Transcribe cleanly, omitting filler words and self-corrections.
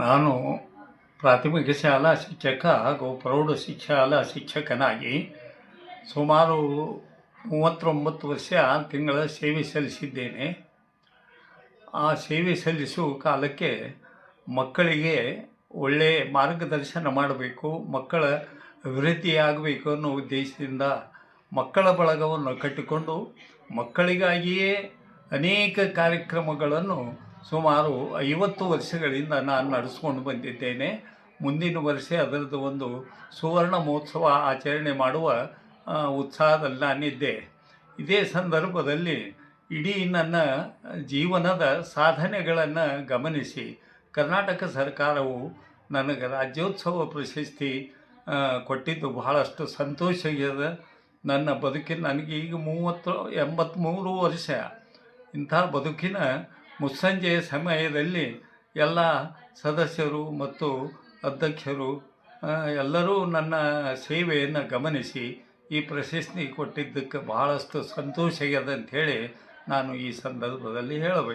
ನಾನು ಪ್ರಾಥಮಿಕ ಶಾಲಾ ಶಿಕ್ಷಕ ಹಾಗೂ ಪ್ರೌಢ ಶಾಲಾ ಶಿಕ್ಷಕನಾಗಿ ಸುಮಾರು 39 ವರ್ಷ ತಿಂಗಳ ಸೇವೆ ಸಲ್ಲಿಸಿದ್ದೇನೆ. ಆ ಸೇವೆ ಸಲ್ಲಿಸುವ ಕಾಲಕ್ಕೆ ಮಕ್ಕಳಿಗೆ ಒಳ್ಳೆಯ ಮಾರ್ಗದರ್ಶನ ಮಾಡಬೇಕು, ಮಕ್ಕಳ ಅಭಿವೃದ್ಧಿಯಾಗಬೇಕು ಅನ್ನೋ ಉದ್ದೇಶದಿಂದ ಮಕ್ಕಳ ಬಳಗವನ್ನು ಕಟ್ಟಿಕೊಂಡು ಮಕ್ಕಳಿಗಾಗಿಯೇ ಅನೇಕ ಕಾರ್ಯಕ್ರಮಗಳನ್ನು ಸುಮಾರು 50 ವರ್ಷಗಳಿಂದ ನಾನು ನಡೆಸ್ಕೊಂಡು ಬಂದಿದ್ದೇನೆ. ಮುಂದಿನ ವರ್ಷ ಅದರದ್ದು ಒಂದು ಸುವರ್ಣ ಮಹೋತ್ಸವ ಆಚರಣೆ ಮಾಡುವ ಉತ್ಸಾಹದಲ್ಲಿ ನಾನಿದ್ದೆ. ಇದೇ ಸಂದರ್ಭದಲ್ಲಿ ಇಡೀ ನನ್ನ ಜೀವನದ ಸಾಧನೆಗಳನ್ನು ಗಮನಿಸಿ ಕರ್ನಾಟಕ ಸರ್ಕಾರವು ನನಗೆ ರಾಜ್ಯೋತ್ಸವ ಪ್ರಶಸ್ತಿ ಕೊಟ್ಟಿದ್ದು ಬಹಳಷ್ಟು ಸಂತೋಷ ಇದೆ. ನನ್ನ ಬದುಕಿನ ನನಗೆ ಈಗ 83 ವರ್ಷ. ಇಂಥ ಬದುಕಿನ ಮುಸ್ಸಂಜೆಯ ಸಮಯದಲ್ಲಿ ಎಲ್ಲ ಸದಸ್ಯರು ಮತ್ತು ಅಧ್ಯಕ್ಷರು ಎಲ್ಲರೂ ನನ್ನ ಸೇವೆಯನ್ನು ಗಮನಿಸಿ ಈ ಪ್ರಶಸ್ತಿ ಕೊಟ್ಟಿದ್ದಕ್ಕೆ ಬಹಳಷ್ಟು ಸಂತೋಷ ಇದೆ ಅಂಥೇಳಿ ನಾನು ಈ ಸಂದರ್ಭದಲ್ಲಿ ಹೇಳಬೇಕು.